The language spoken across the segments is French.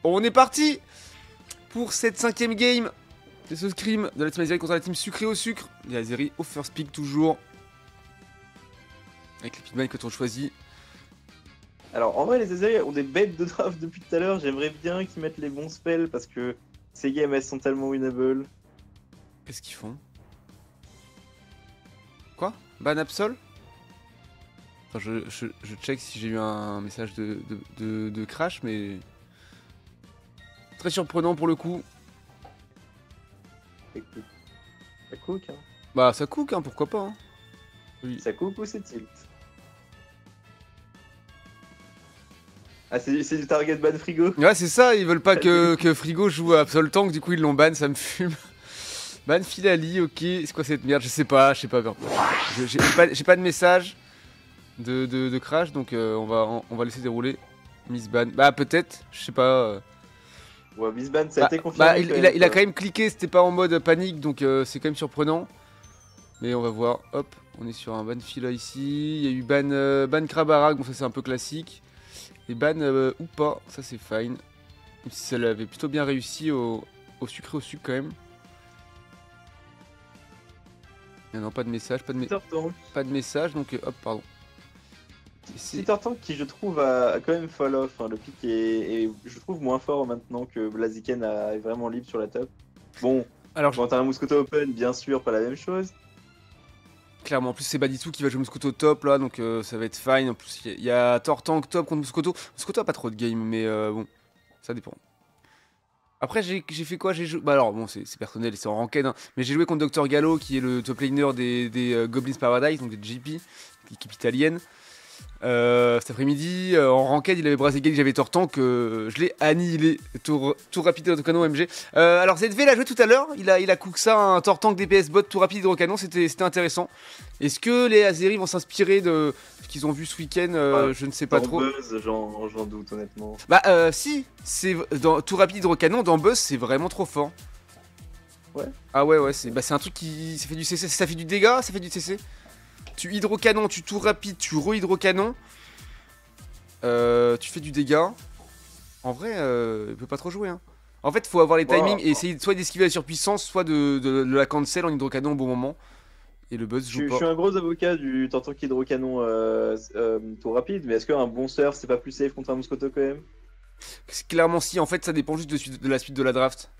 On est parti pour cette 5ème game de ce scrim de la team Azeri contre la team sucré au sucre. Les Azeri au first pick toujours. Avec les pigments que on choisit. Alors en vrai les Azeri ont des bêtes de draft depuis tout à l'heure. J'aimerais bien qu'ils mettent les bons spells parce que ces games elles sont tellement winnable. Qu'est-ce qu'ils font? Quoi? Ban Absol? Enfin, je check si j'ai eu un message de crash, mais... Très surprenant pour le coup. Ça cook hein. Bah ça cook hein, pourquoi pas hein. Oui. Ça cook ou c'est tilt? Ah c'est du target ban frigo? Ouais c'est ça, ils veulent pas que Frigo joue à Absol Tank, du coup ils l'ont ban, ça me fume. Ban Filali, ok, c'est quoi cette merde? Je sais pas. J'ai pas de message de crash, donc on va laisser dérouler. Miss ban, bah peut-être, je sais pas. Ouais, Miss ban ça a été confirmé. Bah il a quand même cliqué, c'était pas en mode panique, donc c'est quand même surprenant. Mais on va voir, hop, on est sur un ban Fila ici. Il y a eu ban Krabarak, bon ça c'est un peu classique. Et ban ou pas, ça c'est fine. Même si ça l'avait plutôt bien réussi au sucré au sucre quand même. Non, pas de message, pas de message, donc hop, pardon. Peter Tank qui je trouve a quand même fall off, hein. Le pick est je trouve moins fort maintenant que Blaziken est vraiment libre sur la top. Bon, alors quand t'as un Muscoto Open, bien sûr, pas la même chose. Clairement, en plus c'est Baditou qui va jouer Muscoto top là, donc ça va être fine. En plus il y a Tortank top contre Muscoto. Muscoto a pas trop de game, mais bon, ça dépend. Après j'ai fait quoi? J'ai joué... Bah alors bon c'est personnel, c'est en ranked hein. Mais j'ai joué contre Dr Gallo qui est le top laner des Goblins Paradise, donc des GP, l'équipe italienne. Cet après-midi, en ranked, il avait Brazegali, j'avais Tortank, je l'ai annihilé. Tout rapide hydrocanon MG. Alors ZV l'a joué tout à l'heure, il a cook ça, un Tortank DPS bot, tout rapide hydrocanon, c'était intéressant. Est-ce que les Azeri vont s'inspirer de ce qu'ils ont vu ce week-end? Je ne sais pas trop. Buzz, j'en doute honnêtement. Bah si, c'est dans tout rapide hydrocanon, dans Buzz, c'est vraiment trop fort. Ouais. Ah ouais, c'est un truc qui... Ça fait du CC, ça fait du dégât, ça fait du CC. Tu hydrocanon, tu tour rapide, tu re-hydrocanon. Tu fais du dégât. En vrai, il peut pas trop jouer. Hein. En fait, faut avoir les timings et essayer soit d'esquiver la surpuissance, soit de la cancel en hydrocanon au bon moment. Et le buzz joue pas. Je suis un gros avocat du Tortank hydrocanon tour rapide, mais est-ce qu'un bon surf c'est pas plus safe contre un Muscoto quand même? Clairement si, en fait ça dépend juste de la suite de la draft.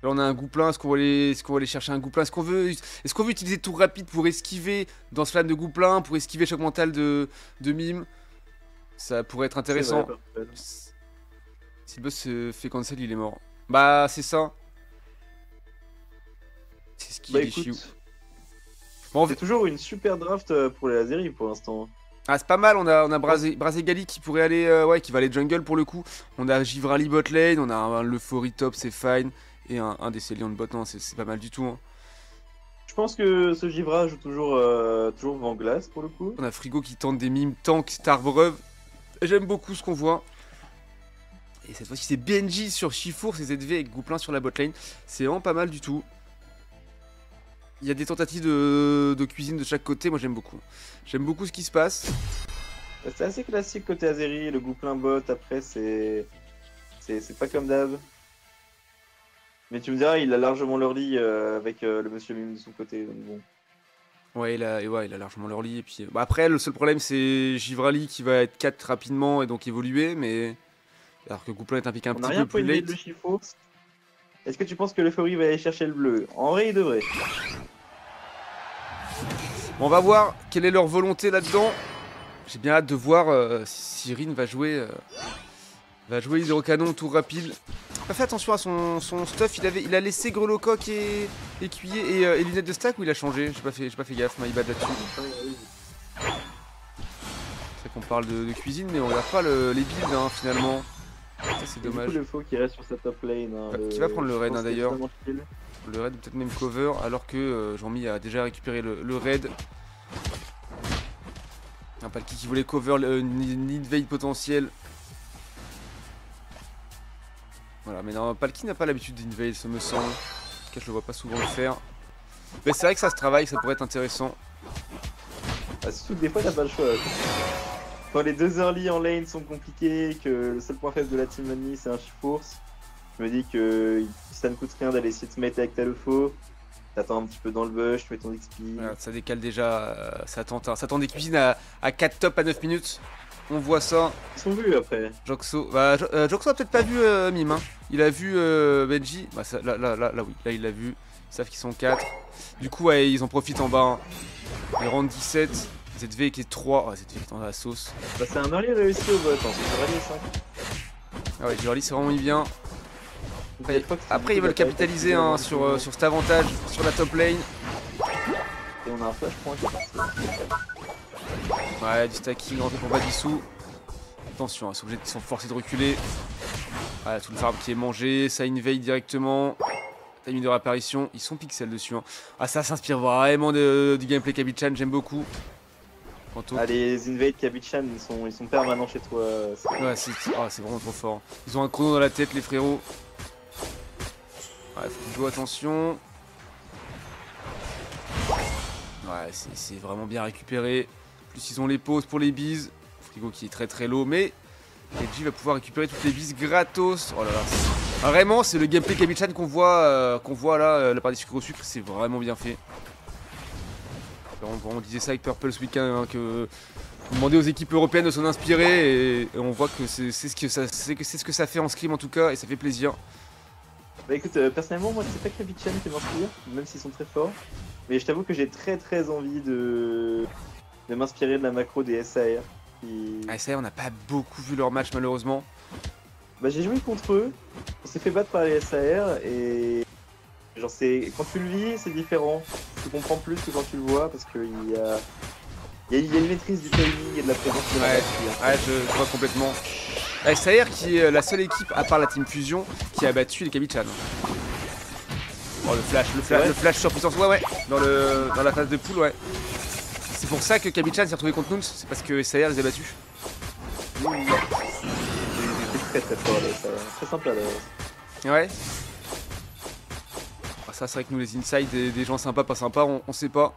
Là on a un gouplin, est-ce qu'on va aller chercher un gouplin? Est-ce qu'on veut utiliser tour rapide pour esquiver dans ce flan de gouplin, pour esquiver choc mental de mime? Ça pourrait être intéressant. Vrai, si le boss se fait cancel, il est mort. Bah c'est ça. C'est ce qui est chiou. Bon, c'est toujours une super draft pour les Azeri pour l'instant. Ah c'est pas mal, on a Brazegali qui pourrait aller, ouais, qui va aller jungle pour le coup. On a Givrali bot lane, on a un Leufori top, c'est fine. Et un des Célions de bot, non, c'est pas mal du tout. Hein. Je pense que ce Givra joue toujours Vent-Glace pour le coup. On a Frigo qui tente des mimes tank, Starbreuve. J'aime beaucoup ce qu'on voit. Et cette fois-ci, c'est BNJ sur Chifour, c'est ZV avec Gouplin sur la bot lane. C'est vraiment pas mal du tout. Il y a des tentatives de cuisine de chaque côté, moi j'aime beaucoup. J'aime beaucoup ce qui se passe. C'est assez classique côté Azeri, le Gouplin bot, après c'est pas comme d'hab. Mais tu me diras, il a largement leur lit avec le monsieur mime de son côté, donc bon. Ouais, il a largement leur lit. Et puis, bah après, le seul problème, c'est Givrali qui va être 4 rapidement et donc évoluer, mais... Alors que Gouplin est un pick un petit peu plus late. Le Chiffo. Est-ce que tu penses que l'Euphorie va aller chercher le bleu? En vrai, il devrait. On va voir quelle est leur volonté là-dedans. J'ai bien hâte de voir si Rin va jouer hydrocanon tour rapide. Pas fait attention à son stuff, il a laissé grelocoq et écuyer et lunettes de stack ou il a changé? J'ai pas fait gaffe, my bad là-dessus. C'est vrai qu'on parle de cuisine mais on regarde pas les builds hein, finalement. Ça c'est dommage. Le faux qui reste sur sa top lane. Hein, qui va prendre le raid hein, d'ailleurs. Le raid ou peut-être même cover alors que Jean-Mi a déjà récupéré le raid. Un Palki qui voulait cover le invade potentiel. Voilà, mais non, Palki n'a pas l'habitude d'invade, ça me semble. En tout cas, je le vois pas souvent le faire. Mais c'est vrai que ça se travaille, ça pourrait être intéressant. Ah, surtout que des fois, t'as pas le choix. quand les deux early en lane sont compliqués, que le seul point faible de la team ennemie c'est un Shift-Force, je me dis que ça ne coûte rien d'aller essayer de se mettre avec Talofo. T'attends un petit peu dans le bush, tu mets ton XP. Voilà, ça décale déjà, ça tente des cuisines à 4 top à 9 minutes. On voit ça. Ils sont vus après. Joxo, Joxo a peut-être pas vu Mime, hein. Il a vu Benji. Bah, ça, là oui, là il l'a vu. Ils savent qu'ils sont 4. Du coup, ouais, ils en profitent en bas. Hein. Ils rendent 17. ZV qui est 3. Oh, ZV qui est dans la sauce. Bah, c'est un early réussi au bot, hein. C'est early 5. Ah ouais, early c'est vraiment mis bien. Après ils veulent capitaliser hein, sur cet avantage sur la top lane. Et on a un flash point qui est parti. Ouais, du stacking rentré pour Badissou. Attention, ils sont forcés de reculer. Voilà, tout le farm qui est mangé, ça invade directement. Timing de réapparition, ils sont pixels dessus. Hein. Ah, ça s'inspire vraiment du gameplay Kabichan, j'aime beaucoup. Ah, les invade Kabichan, ils sont permanents chez toi. Ouais, c'est vraiment trop fort. Ils ont un chrono dans la tête, les frérots. Ouais, faut jouer attention. Ouais, c'est vraiment bien récupéré. En plus, ils ont les pauses pour les bises. Frigo qui est très très low, mais Edgy va pouvoir récupérer toutes les bises gratos. Oh là là, vraiment, c'est le gameplay Kabichan qu'on voit là, la partie sucre au sucre, c'est vraiment bien fait. On disait ça avec Purple ce week-end, hein, que demander aux équipes européennes de s'en inspirer, et on voit que c'est ce que ça fait en scrim en tout cas, et ça fait plaisir. Bah écoute, personnellement, moi c'est pas Kabichan qui m'inspire, même s'ils sont très forts. Mais je t'avoue que j'ai très envie de m'inspirer de la macro des SAR. SAR, on n'a pas beaucoup vu leur match malheureusement. Bah j'ai joué contre eux, on s'est fait battre par les SAR et genre quand tu le vis c'est différent. Tu comprends plus que quand tu le vois parce qu'il y a une maîtrise du timing et de la présence de la batterie. Ouais, je vois complètement. SAR qui est la seule équipe à part la Team Fusion qui a battu les Kabichan. Oh le flash sur puissance, ouais, dans la phase de poule, ouais. C'est pour ça que Kabichan s'est retrouvé contre Nouns, c'est parce que SAR les a battus. Très fort les SAR, très simple à la Ouais. Ah, ça c'est vrai que nous les inside, des gens sympas, pas sympas, on sait pas.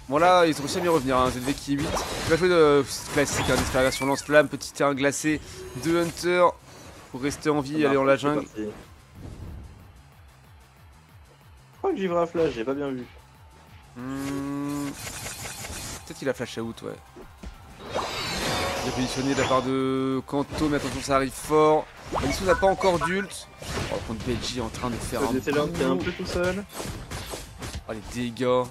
Bon là, ils ont réussi à bien revenir, hein. ZV qui est 8. Il va jouer de classique, hein, d'exploration lance-flamme, petit terrain glacé, 2 hunters pour rester en vie et aller dans la jungle. Je crois que j'y verrai un flash, j'ai pas bien vu. Peut-être qu'il a flash out, ouais. Il est positionné de la part de Kanto, mais attention, ça arrive fort. Badissou n'a pas encore d'ult. Oh, contre Benji en train de faire un. Qui est un peu tout seul. Oh, les dégâts.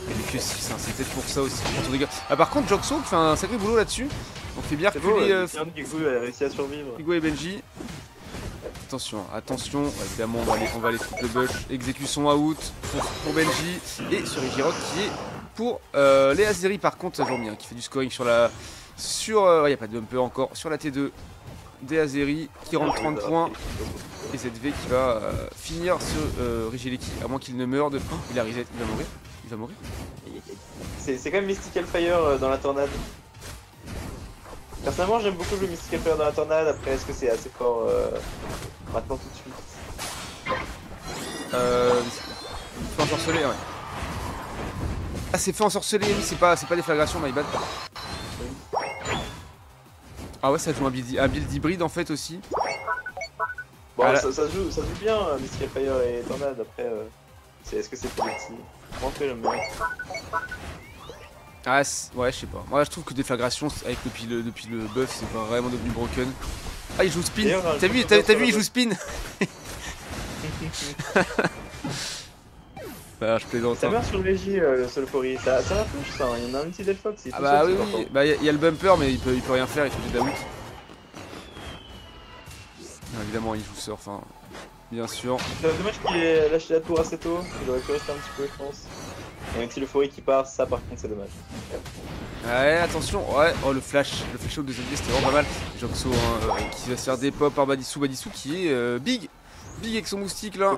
Il n'y a que 6, hein. C'est peut-être pour ça aussi. Dégâts. Ah, par contre, Joxo qui fait un sacré boulot là-dessus. On fait bien reculer. Figo a réussi à survivre. Figo et Benji. Attention, évidemment, on va aller foutre le bush. Exécution out pour Benji. Et sur Igirok qui est pour les Azeri, par contre, Jean-Mi, qui fait du scoring sur la. Il n'y a pas de bumper encore. Sur la T2 des Azeri qui rentre 30 points. Et ZV qui va finir sur Rigileki, à moins qu'il ne meure de. Oh, il a reset, il va mourir. C'est quand même Mystical Fire dans la tornade. Personnellement, j'aime beaucoup le Mystical Fire dans la tornade. Après, est-ce que c'est assez fort maintenant tout de suite? Feu ensorcelé, ouais. Ah, c'est feu ensorcelé, oui, c'est pas des flagrations, my bad. Ah ouais, ça joue un build hybride en fait aussi. Bon, ça joue bien, Mystical Fire et tornade. Après, est-ce que c'est pour les petits? Moi, j'aime bien. Ah ouais, je sais pas. Moi je trouve que déflagration avec depuis le buff c'est vraiment devenu broken. Ah, il joue spin. T'as vu il joue spin. Bah, je plaisante. Ça meurt sur le Régie, le Solfori. Ça va flush ça, il y en a un petit Delphox. Ah bah oui, bah il y a le bumper mais il peut rien faire, il fait des out. Évidemment il joue surf, hein. Bien sûr. C'est dommage qu'il ait lâché la tour assez tôt, il aurait pu rester un petit peu je pense. Et un petit Solfori qui part, ça par contre c'est dommage. Ouais, attention, ouais, oh le flash out de ZV c'était vraiment pas mal. Joxo hein, qui va se faire des pop par Badissou qui est big avec son moustique là.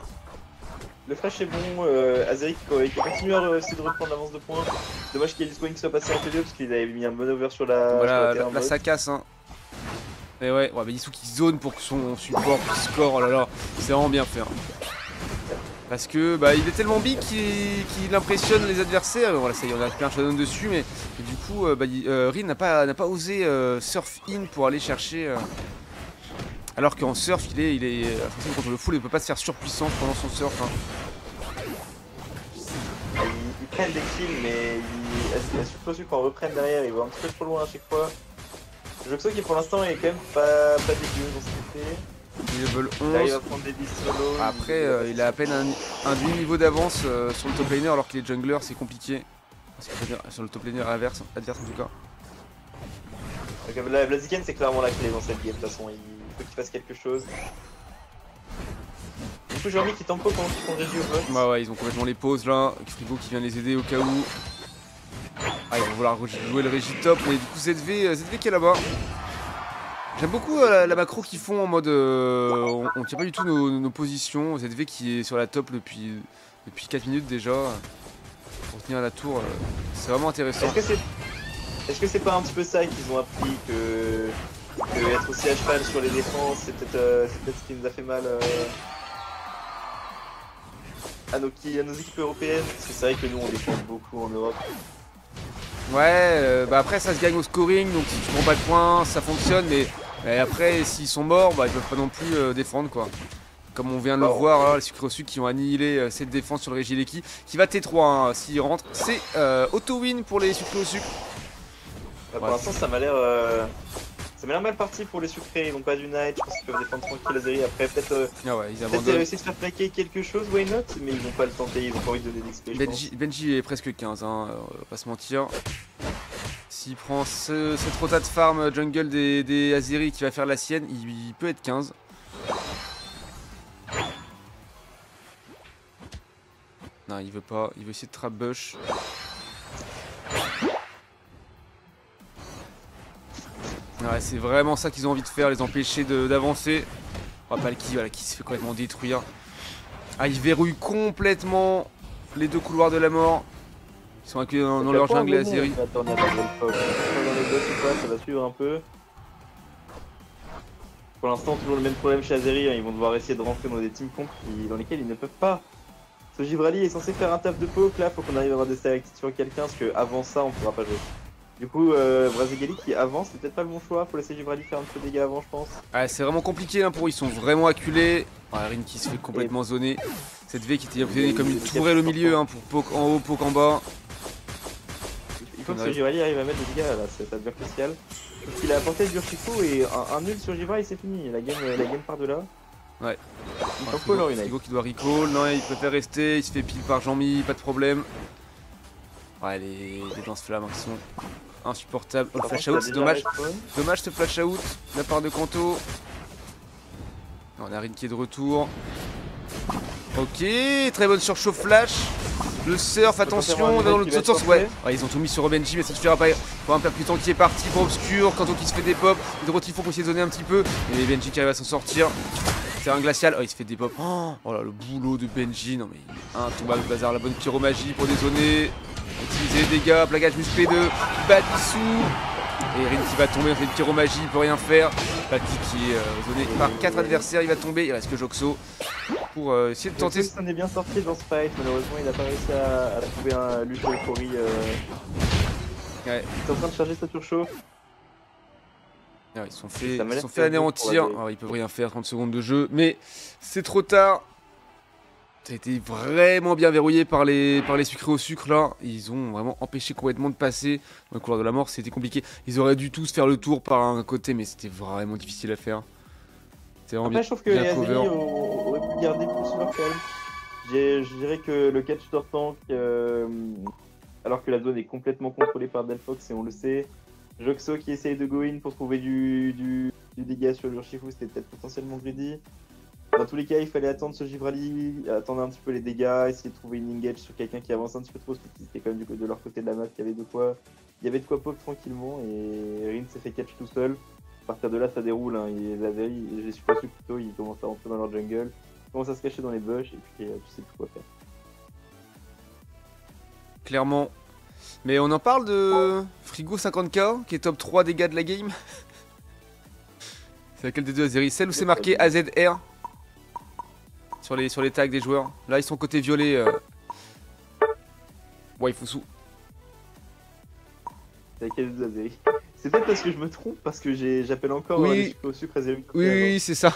Le flash est bon, Azeri qui continue à essayer de reprendre l'avance de points. Dommage qu'il y ait l'X-Wing qui soit passé en T2 parce qu'il avait mis un bon over sur la. Voilà, là ça casse hein. Et ouais, Badissou qui zone pour que son support score, oh là là, c'est vraiment bien fait. Hein. Parce que bah, il est tellement big qu'il impressionne les adversaires. Voilà, ça y est, on a pris un showdown dessus, mais du coup, Rin n'a pas osé surf in pour aller chercher. Alors qu'en surf, il est contre le full, il ne peut pas se faire surpuissant pendant son surf. Hein. Ils prennent des kills, mais à surtout qu'on reprenne derrière, ils vont un petit peu trop loin à chaque fois. Joxo qui pour l'instant est quand même pas dégueu dans ce côté. Level 11. Il arrive à prendre des solo. Après, il a à peine un demi-niveau d'avance sur le top laner, alors que les junglers c'est compliqué. Sur le top laner adverse en tout cas. Donc, Blaziken c'est clairement la clé dans cette game, de toute façon, il faut qu'il fasse quelque chose. Du coup, j'ai envie qu'ils tempo pendant qu'ils font Régie au bot. Bah ouais, ils ont complètement les pauses là. Frigo qui vient les aider au cas où. Ah, ils vont vouloir jouer le Régie top, mais du coup, ZV qui est là-bas. J'aime beaucoup la macro qu'ils font en mode on tient pas du tout nos positions. ZV qui est sur la top depuis 4 minutes déjà. Pour tenir la tour, c'est vraiment intéressant. Est-ce que c'est pas un petit peu ça qu'ils ont appris que être aussi à cheval sur les défenses, c'est peut-être ce qui nous a fait mal à nos équipes européennes? Parce que c'est vrai que nous on défend beaucoup en Europe. Ouais, bah après ça se gagne au scoring, donc si tu prends pas de points, ça fonctionne, mais après s'ils sont morts, bah ils peuvent pas non plus défendre quoi. Comme on vient de le voir, là, les sucres au sucre qui ont annihilé cette défense sur le Régileki, qui va T3 hein, s'il rentre, c'est auto-win pour les sucres au sucre. Bah, pour l'instant ça m'a l'air mal parti pour les sucrés, ils n'ont pas du night, je pense qu'ils peuvent défendre tranquille Azeri. Après peut-être ils réussissent à se faire plaquer quelque chose, why not, mais ils vont pas le tenter, ils ont pas envie de donner d'XP. Benji est presque 15, hein, on va pas se mentir. S'il prend cette rota de farm jungle des Azeri qui va faire la sienne, il peut être 15. Non, il veut pas, il veut essayer de trap bush. Ouais, c'est vraiment ça qu'ils ont envie de faire, les empêcher d'avancer. Oh, Palki, voilà, qui se fait complètement détruire. Ah, ils verrouillent complètement les deux couloirs de la mort. Ils sont accueillis dans leur jungle Azeri. Attends, dans les boss ou pas, ça va suivre un peu. Pour l'instant, toujours le même problème chez Azeri, hein. Ils vont devoir essayer de rentrer dans des team comp dans lesquels ils ne peuvent pas. Ce Givrali est censé faire un taf de poke, là, faut qu'on arrive à avoir des stacks sur quelqu'un, parce qu'avant ça, on pourra pas jouer. Du coup, Brazigali qui avance, c'est peut-être pas le bon choix, faut laisser Givrali faire un peu de dégâts avant, je pense. Ouais, c'est vraiment compliqué hein, pour eux, ils sont vraiment acculés. Ouais, Rin qui se fait complètement zoner. Cette V qui était positionnée comme une tourelle au milieu hein, pour poke en haut, poke en bas. Il faut que ce Givrali arrive à mettre des dégâts là, ça devient crucial. Parce qu'il a apporté du Urchifu et un nul sur Givrali, c'est fini, la game part de là. Ouais. Frigo qui doit recall, non il préfère rester, il se fait pile par Jean-Mi, pas de problème. Ouais les lance-flammes qui sont insupportables. Oh le flash out c'est dommage. Dommage ce flash out de la part de Kanto. On a Rin qui est de retour. Ok, très bonne surchauffe flash. Le surf, attention, dans l'autre sens, ouais. Ils ont tout mis sur Benji, mais ça suffira pas. Pour un percutant qui est parti pour Obscur, Kanto qui se fait des pop, Hydrotifon pour essayer de zoner un petit peu. Et Benji qui arrive à s'en sortir. C'est un glacial, oh il se fait des pop. Oh là le boulot de Benji, non mais intombable bazar, la bonne pyromagie pour dézoner. Utiliser les dégâts, plagage musclé de Badissou. Et Rin qui va tomber, on fait une pyromagie, il peut rien faire. Pati qui est zoné par 4 adversaires, il va tomber, il reste que Joxo pour essayer de tenter. On est bien sorti dans ce fight, malheureusement il n'a pas réussi à trouver un lutte euphorie. Ouais. Il est en train de charger sa turchauffe. Ah, ils sont fait anéantir, alors, ils peuvent rien faire, 30 secondes de jeu, mais c'est trop tard. Ça a été vraiment bien verrouillé par les sucrés au sucre là. Ils ont vraiment empêché complètement de passer dans le couloir de la mort, c'était compliqué. Ils auraient dû tous faire le tour par un côté, mais c'était vraiment difficile à faire. Après, je trouve que les Azeri auraient pu garder plus leur calme. Je dirais que le catch door tank, alors que la zone est complètement contrôlée par Delphox et on le sait. Joxo qui essaye de go in pour trouver du dégât sur l'Urchifu, c'était peut-être potentiellement greedy. Dans tous les cas, il fallait attendre ce Givrali, attendre un petit peu les dégâts, essayer de trouver une engage sur quelqu'un qui avance un petit peu trop, parce que c'était quand même de leur côté de la map, il y avait de quoi poke tranquillement, et Rin s'est fait catch tout seul. À partir de là, ça déroule, hein. Les Azeri, j'ai su pas su plutôt, ils commencent à rentrer dans leur jungle, ils commencent à se cacher dans les bush, et puis tu sais plus quoi faire. Clairement. Mais on en parle de Frigo 50k, qui est top 3 dégâts de la game. C'est laquelle des deux Azeri? Celle où c'est marqué AZR sur les tags des joueurs. Là, ils sont côté violet. Waifusu. C'est peut-être parce que je me trompe, parce que j'appelle encore les cheveux au sucre Azeri. Oui, c'est ça.